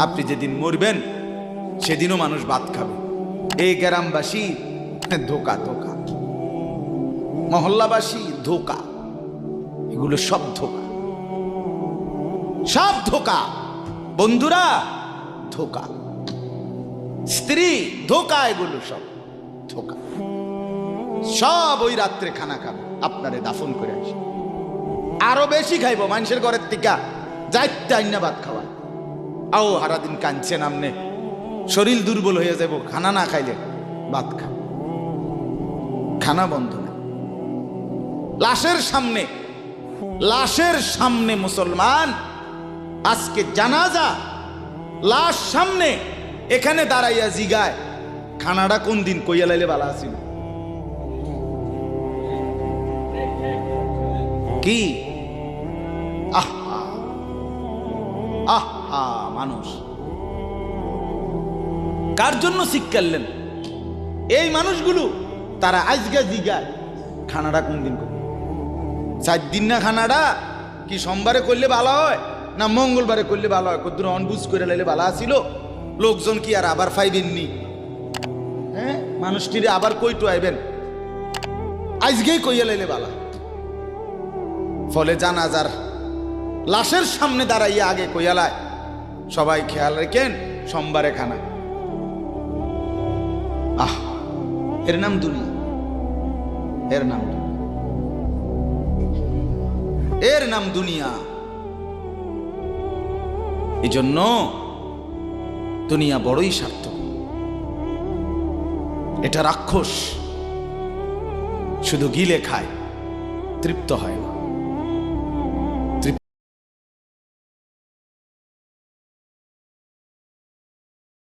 আপনি যেদিন মরবেন সেদিনও মানুষ ভাত খাবে। এই গ্রামবাসী ধোকা ধোকা, মহল্লাবাসী ধোকা, এগুলো সব ধোকা, সব ধোকা। বন্ধুরা ধোকা, স্ত্রী ধোকা, এগুলো সব ধোকা। সব ওই রাত্রে খানা খাবে, আপনারে দাফন করে আসে। আরো বেশি খাইব মানুষের ঘরের থেকে যাইতে আইনা ভাত খাওয়ায়। আও সারাদিন কাঁদছেন আমনে, শরীর দুর্বল হয়ে যাব খানা না খাইলে। ভাত খা, খানা বন্ধ না। লাশের সামনে, লাশের সামনে মুসলমান আজকে জানাজা, লাশ সামনে, এখানে দাঁড়াইয়া জিগায় খানাটা কোন দিন কইয়া লাইলে ভালো আছিল। কি আহা আহা, মানুষ কার জন্য শিক্ষালেন? এই মানুষগুলো তারা আজকে জিগায় খানাটা কোন দিন করবে। 4 দিন না খানাটা কি সোমবারে করলে ভালো হয় না মঙ্গলবারে করলে ভালো হয়? কদ্দুর অনবুঝ করে লাইলে ভালো আছিল। লোকজন কি আর আবার পাইবেননি? হ্যাঁ, মানুষটিরে আবার কইটো আইবেন, আজকেই কইয়া লাইলে ভালো। ফলে জানাজার লাশের সামনে দাঁড়াইয়া আগে কইয়ালায় সবাই খেয়াল রেখেন সোমবারে খানা। আহ, এর নাম দুনিয়া, এর নাম দুনিয়া, এর নাম দুনিয়া। এই জন্য দুনিয়া বড়ই সার্থক। এটা রাক্ষস, শুধু গিলে খায়, তৃপ্ত হয় না।